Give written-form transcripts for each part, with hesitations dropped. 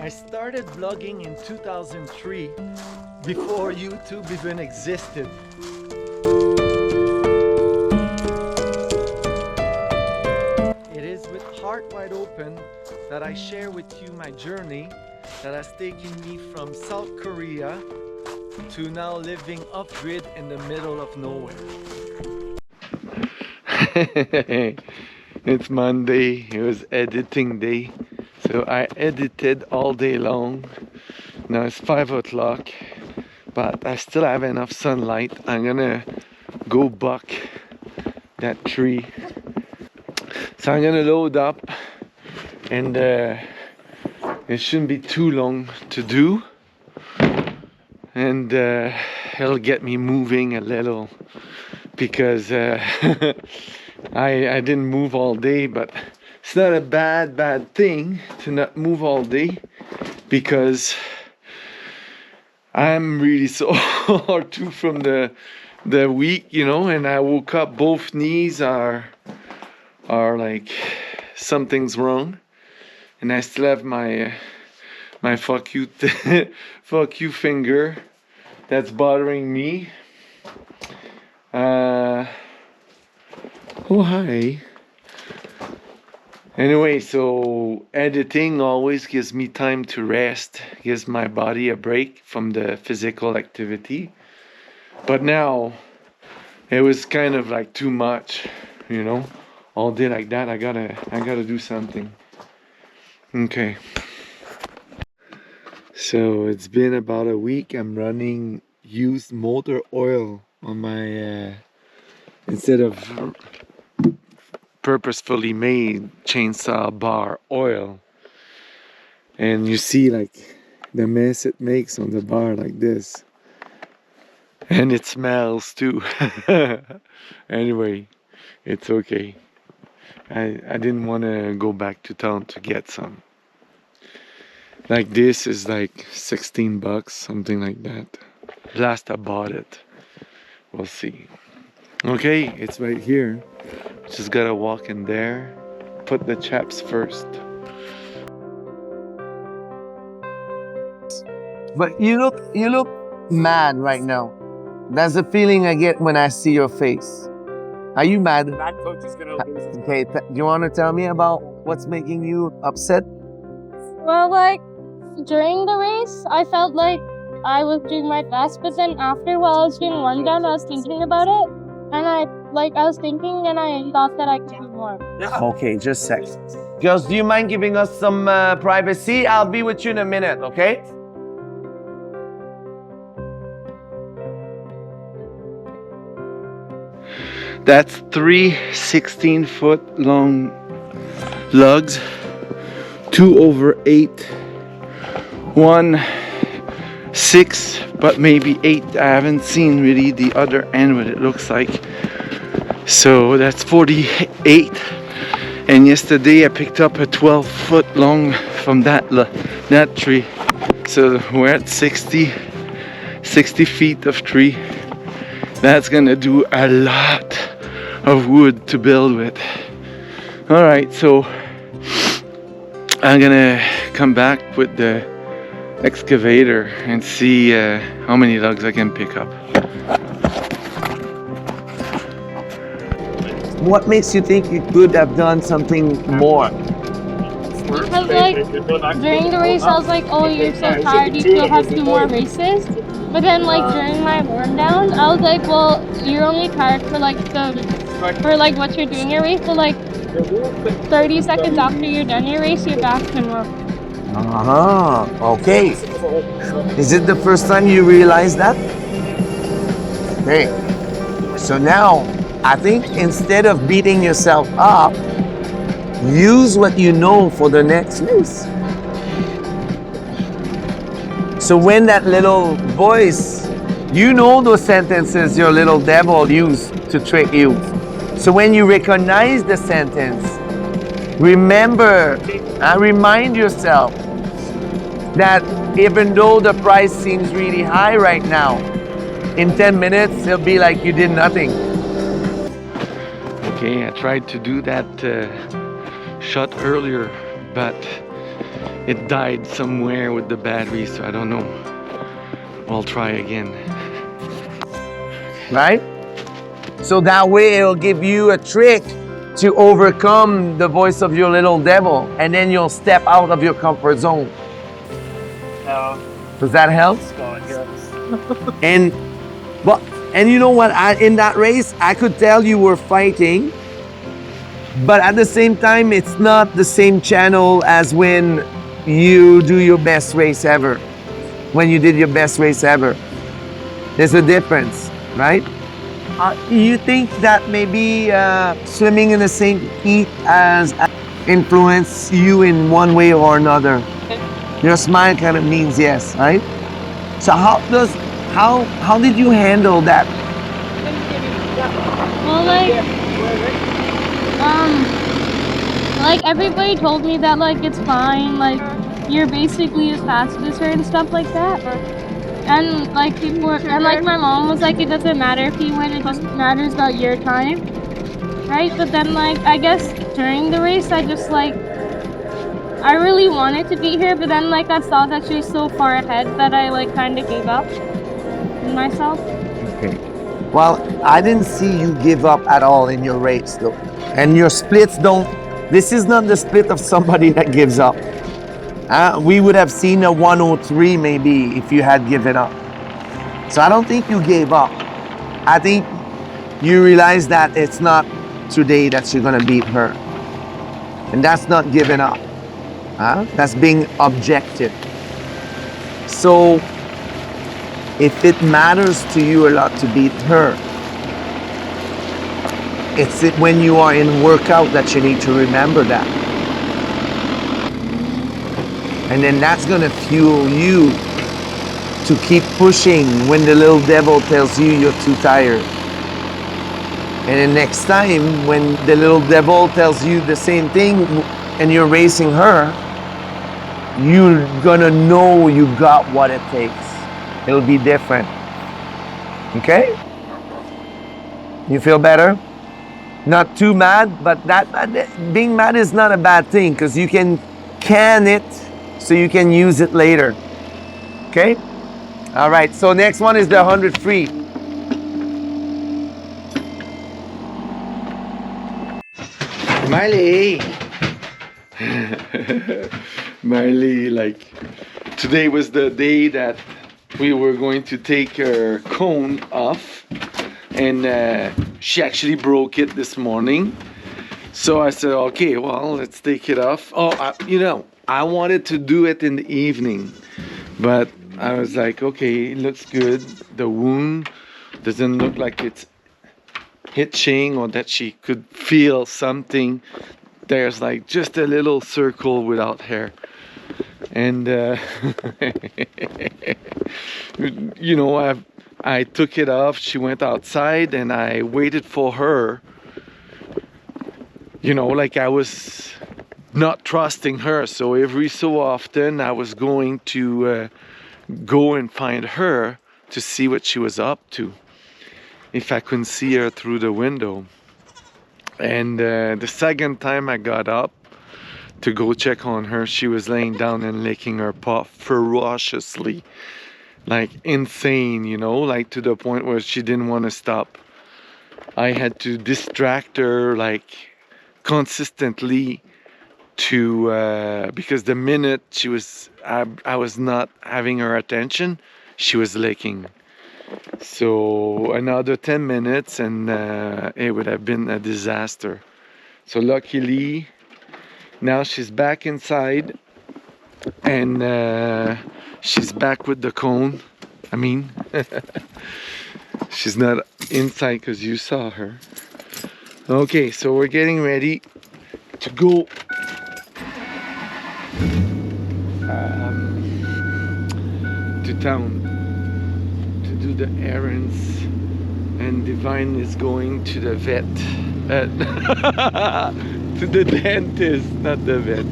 I started vlogging in 2003, before YouTube even existed. It is with heart wide open that I share with you my journey that has taken me from South Korea to now living off-grid in the middle of nowhere. It's Monday, it was editing day, so I edited all day long. Now it's 5 o'clock, but I still have enough sunlight. I'm gonna go buck that tree. So I'm gonna load up, and it shouldn't be too long to do, and it'll get me moving a little, because I didn't move all day. But it's not a bad thing to not move all day, because I'm really sore too from the week, you know, and I woke up, both knees are like something's wrong, and I still have my fuck you fuck you finger that's bothering me. Oh hi. Anyway, so editing always gives me time to rest, gives my body a break from the physical activity. But now it was kind of like too much, you know, all day like that. I gotta do something. Okay. So it's been about a week. I'm running used motor oil on my instead of purposefully made chainsaw bar oil, and you see like the mess it makes on the bar like this, and it smells too. Anyway, it's okay. I didn't want to go back to town to get some. Like this is like 16 bucks, something like that. Last I bought it. We'll see. Okay, it's right here. Just gotta walk in there, put the chaps first. But you look mad right now. That's the feeling I get when I see your face. Are you mad? That coach is gonna lose. Okay, do you want to tell me about what's making you upset? Well, like, during the race, I felt like I was doing my best, but then after, while I was doing one down, I was thinking about it, and I was thinking, and I thought that I could do more. Okay, just a sec. Girls, do you mind giving us some privacy? I'll be with you in a minute, okay? That's 3 16-foot long lugs, 2 over 8, 1 6, but maybe 8. I haven't seen really the other end what it looks like. So that's 48. And yesterday I picked up a 12-foot long from that tree. So we're at 60 feet of tree. That's gonna do a lot of wood to build with. All right, so I'm gonna come back with the excavator and see how many logs I can pick up. What makes you think you could have done something more? Because, like, during the race, I was like, oh, you're so tired, you still have 2 more races. But then, like, during my warm down, I was like, well, you're only tired for what you're doing your race. So, like, 30 seconds after you're done your race, you're back to normal. Okay. Is it the first time you realize that? Okay. So now, I think instead of beating yourself up, use what you know for the next race. So when that little voice, you know those sentences your little devil used to trick you. So when you recognize the sentence, remember and remind yourself that even though the price seems really high right now, in 10 minutes, it'll be like you did nothing. Okay, I tried to do that shot earlier, but it died somewhere with the battery, so I don't know. I'll try again. Right? So that way it'll give you a trick to overcome the voice of your little devil, and then you'll step out of your comfort zone. Does that help? And you know what? In that race, I could tell you were fighting, but at the same time, it's not the same channel as when you do your best race ever. When you did your best race ever, there's a difference, right? You think that maybe swimming in the same heat has influenced you in one way or another? Your smile kind of means yes, right? So how did you handle that? Well, like everybody told me that like it's fine, like you're basically as fast as her and stuff like that. And like people were, and like my mom was like, it doesn't matter if you win, it just matters about your time, right? But then like I guess during the race, I just like I really wanted to beat her, but then like I saw that she was so far ahead that I like kind of gave up in myself. Okay. Well, I didn't see you give up at all in your race though. And your splits don't, this is not the split of somebody that gives up. We would have seen a 103 maybe if you had given up. So I don't think you gave up. I think you realize that it's not today that you're gonna beat her. And that's not giving up. That's being objective. So if it matters to you a lot to beat her, it's when you are in workout that you need to remember that. And then that's gonna fuel you to keep pushing when the little devil tells you you're too tired. And then next time when the little devil tells you the same thing and you're racing her, you're gonna know you got what it takes. It'll be different. Okay? You feel better? Not too mad, but being mad is not a bad thing because you can it so you can use it later. Okay? All right, so next one is the 100 free. Marley! Marley, like, today was the day that we were going to take her cone off, and she actually broke it this morning. So I said, okay, well, let's take it off. Oh, I wanted to do it in the evening, but I was like, okay, it looks good. The wound doesn't look like it's hitching or that she could feel something. There's like just a little circle without hair. And I took it off. She went outside and I waited for her. Like I was not trusting her. So every so often I was going to go and find her to see what she was up to, if I couldn't see her through the window. And the second time I got up to go check on her, she was laying down and licking her paw ferociously, like insane, like to the point where she didn't want to stop. I had to distract her like consistently because the minute I was not having her attention, she was licking. So another 10 minutes and it would have been a disaster. So luckily now she's back inside and she's back with the cone. I mean, she's not inside because you saw her. Okay, so we're getting ready to go to town to do the errands, and Divine is going to the vet, to the dentist, not the vet.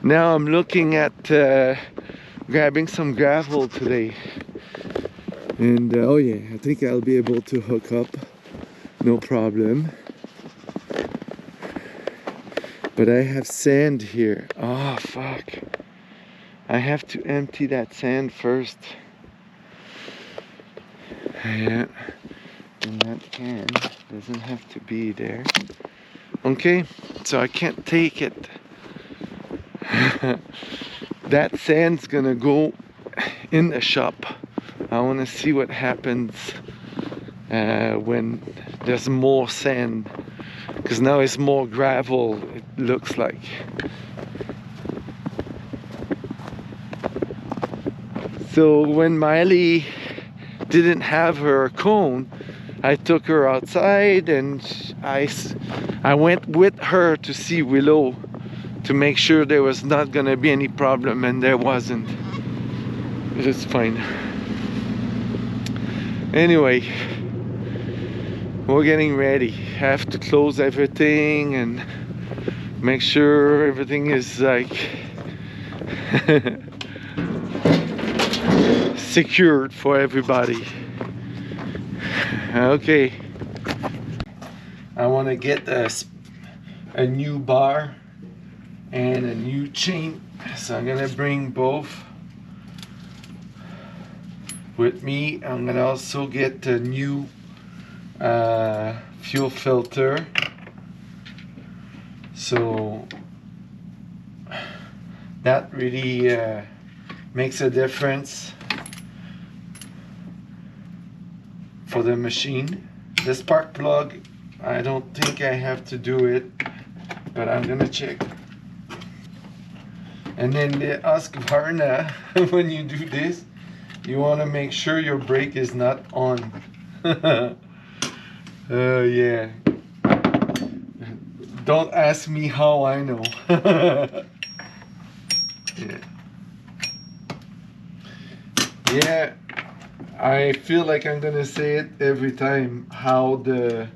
Now I'm looking at grabbing some gravel today, and oh yeah, I think I'll be able to hook up, no problem. But I have sand here. Oh, fuck. I have to empty that sand first. Yeah. And that can doesn't have to be there. Okay, so I can't take it. That sand's gonna go in the shop. I want to see what happens when there's more sand, because now it's more gravel, it looks like. So when Miley didn't have her cone, I took her outside and I went with her to see Willow to make sure there was not gonna be any problem, and there wasn't. It's fine. Anyway, we're getting ready. I have to close everything and make sure everything is like secured for everybody. Okay. I want to get a new bar and a new chain, so I'm gonna bring both with me. I'm gonna also get a new fuel filter, so that really makes a difference for the machine. The spark plug, I don't think I have to do it, but I'm gonna check. And then the Husqvarna, when you do this, you want to make sure your brake is not on. Yeah. Don't ask me how I know. Yeah. Yeah. I feel like I'm gonna say it every time, how the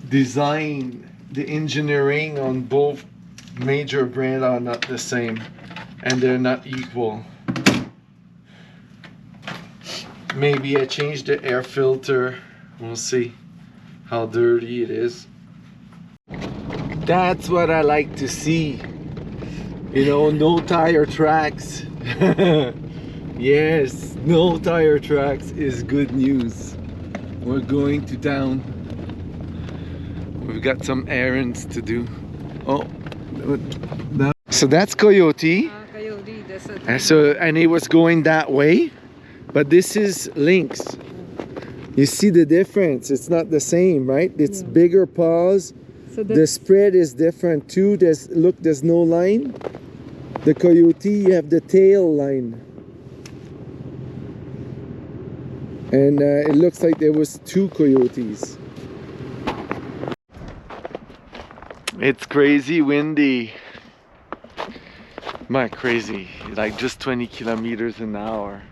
design, the engineering on both major brands are not the same, and they're not equal. Maybe I changed the air filter. We'll see how dirty it is. That's what I like to see. You know, no tire tracks. Yes, no tire tracks is good news. We're going to town. We've got some errands to do. Oh, so that's Coyote. Coyote, that's it. And it was going that way, but this is Lynx. You see the difference? It's not the same, right? It's bigger paws. So The spread is different too. There's no line. The Coyote, you have the tail line. And it looks like there was two coyotes. It's crazy windy. Not crazy, like just 20 kilometers an hour.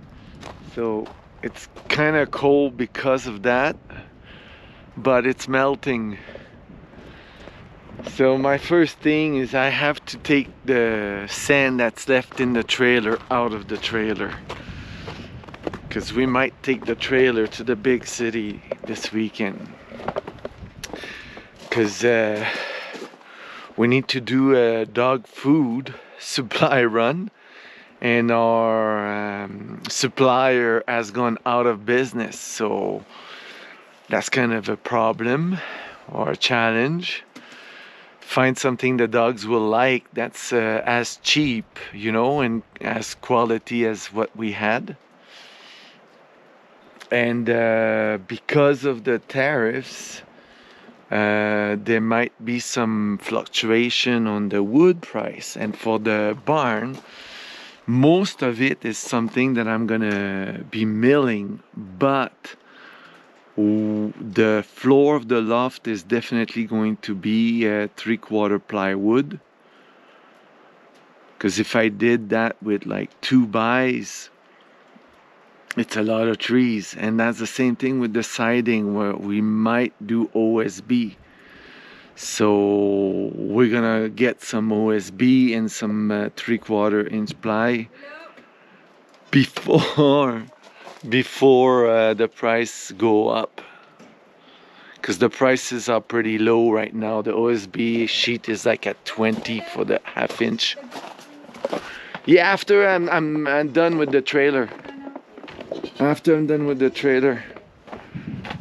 So it's kind of cold because of that, but it's melting. So my first thing is I have to take the sand that's left in the trailer out of the trailer, because we might take the trailer to the big city this weekend, because we need to do a dog food supply run, and our supplier has gone out of business, so that's kind of a problem or a challenge. Find something the dogs will like that's as cheap, you know, and as quality as what we had. And because of the tariffs, there might be some fluctuation on the wood price. And for the barn, most of it is something that I'm gonna be milling, but the floor of the loft is definitely going to be 3/4 plywood, because if I did that with like 2x, it's a lot of trees. And that's the same thing with the siding, where we might do OSB. So we're gonna get some OSB and some 3/4 inch ply before the price go up, because the prices are pretty low right now. The OSB sheet is like at 20 for the 1/2 inch. Yeah, after I'm done with the trailer. After I'm done with the trailer.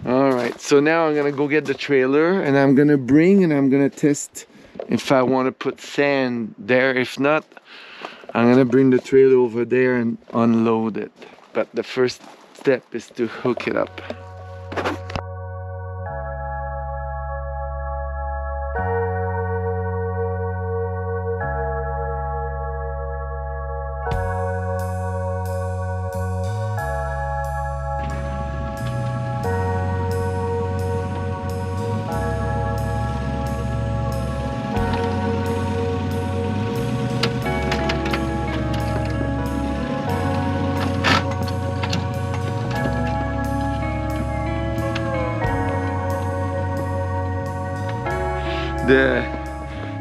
All right, so now I'm gonna go get the trailer and I'm gonna test if I want to put sand there. If not, I'm gonna bring the trailer over there and unload it. But the first step is to hook it up. The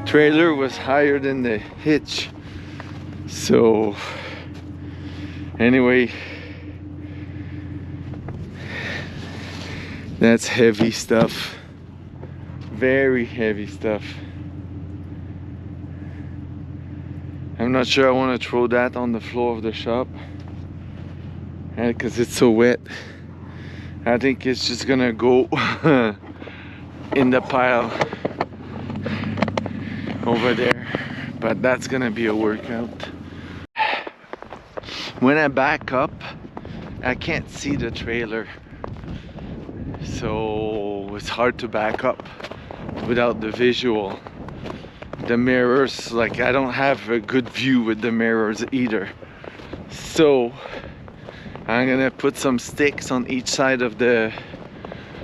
trailer was higher than the hitch, so anyway, that's heavy stuff, very heavy stuff. I'm not sure I want to throw that on the floor of the shop because it's so wet. I think it's just gonna go in the pile over there, but that's gonna be a workout. When I back up, I can't see the trailer, so it's hard to back up without the visual. The mirrors, like I don't have a good view with the mirrors either, so I'm gonna put some sticks on each side of the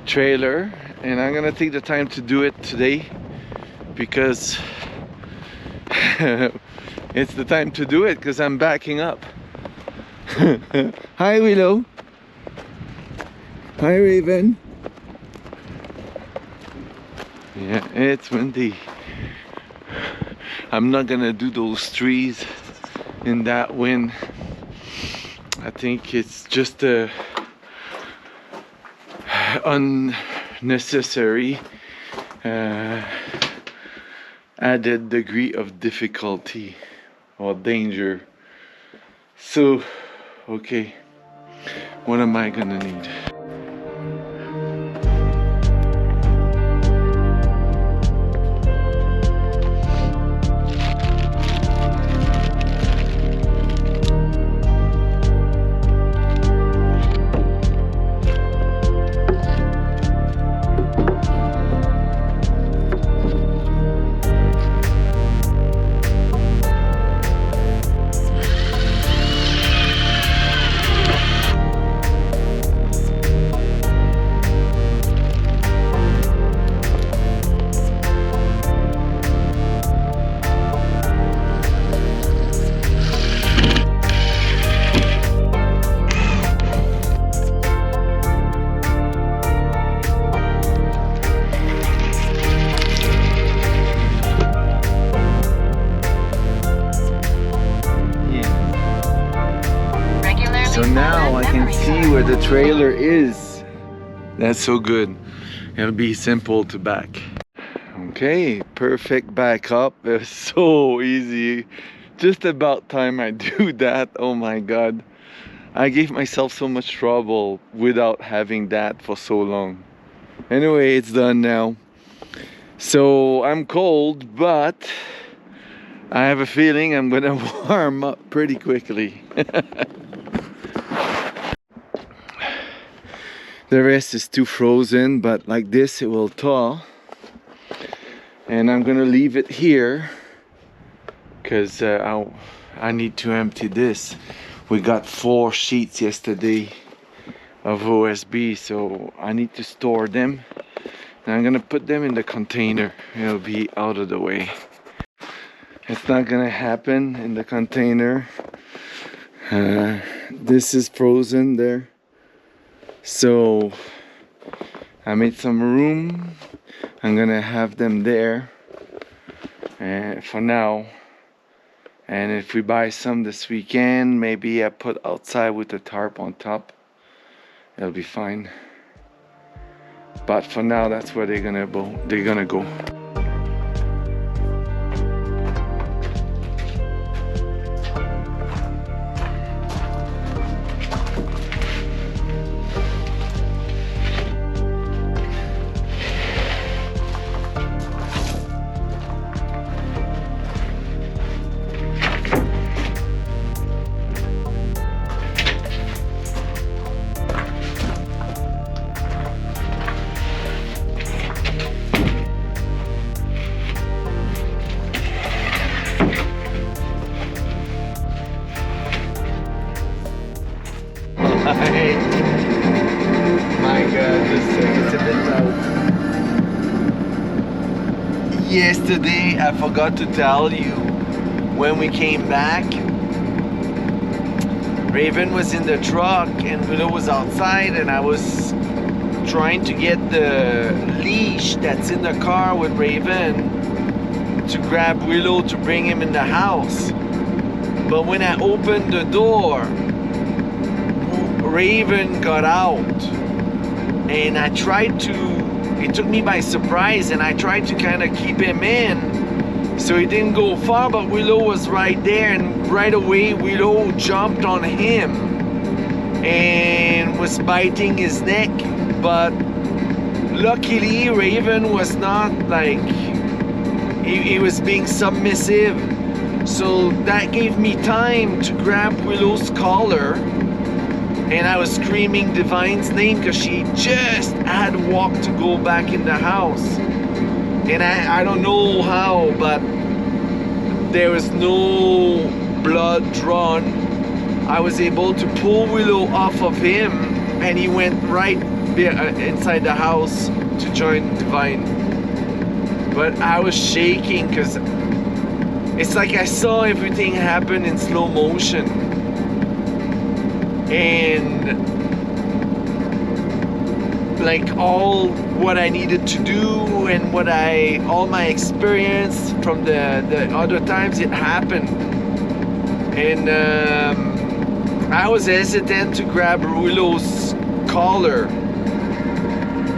trailer, and I'm gonna take the time to do it today because it's the time to do it because I'm backing up. Hi Willow. Hi Raven. Yeah, it's windy. I'm not gonna do those trees in that wind. I think it's just a unnecessary added degree of difficulty or danger. So, okay, what am I gonna need? So now I can see where the trailer is. That's so good. It'll be simple to back. Okay, perfect back up. It was so easy. Just about time I do that. Oh my God. I gave myself so much trouble without having that for so long. Anyway, it's done now. So I'm cold, but I have a feeling I'm gonna warm up pretty quickly. The rest is too frozen, but like this it will thaw. And I'm gonna leave it here because I need to empty this. We got 4 sheets yesterday of OSB, so I need to store them. And I'm gonna put them in the container. It'll be out of the way. It's not gonna happen in the container. This is frozen there. So I made some room. I'm gonna have them there for now. And if we buy some this weekend, maybe I put outside with the tarp on top. It'll be fine. But for now, that's where they're gonna go. My God, it's a bit loud. Yesterday, I forgot to tell you, when we came back, Raven was in the truck and Willow was outside, and I was trying to get the leash that's in the car with Raven to grab Willow to bring him in the house. But when I opened the door, Raven got out, and I tried to, it took me by surprise, and I tried to kind of keep him in so he didn't go far, but Willow was right there, and right away Willow jumped on him and was biting his neck. But luckily Raven was not like, he was being submissive, so that gave me time to grab Willow's collar. And I was screaming Divine's name because she just had walked to go back in the house. And I don't know how, but there was no blood drawn. I was able to pull Willow off of him, and he went right inside the house to join Divine. But I was shaking because it's like I saw everything happen in slow motion. And like all what I needed to do and all my experience from the other times it happened. And I was hesitant to grab Willow's collar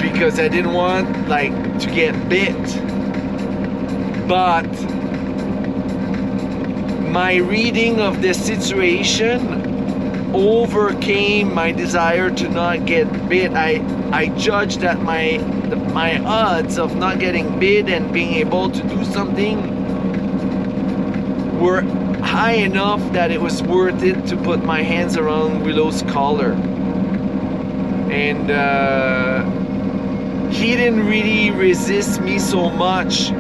because I didn't want like to get bit. But my reading of the situation overcame my desire to not get bit. I judged that my odds of not getting bit and being able to do something were high enough that it was worth it to put my hands around Willow's collar. And he didn't really resist me so much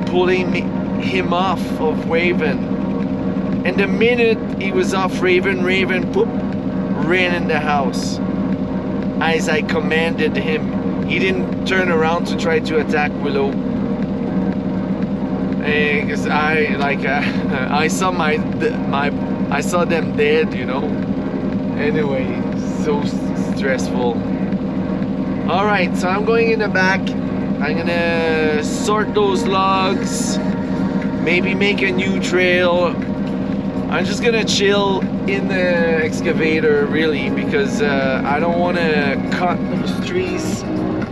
pulling him off of Raven. And the minute he was off Raven, Poop, ran in the house as I commanded him. He didn't turn around to try to attack Willow. Because I saw I saw them dead, you know. Anyway, so stressful. All right, so I'm going in the back. I'm gonna sort those logs, maybe make a new trail. I'm just gonna chill in the excavator really, because I don't want to cut those trees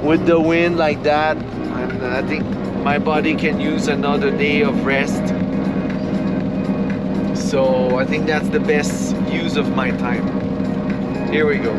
with the wind like that, and I think my body can use another day of rest. So I think that's the best use of my time. Here we go.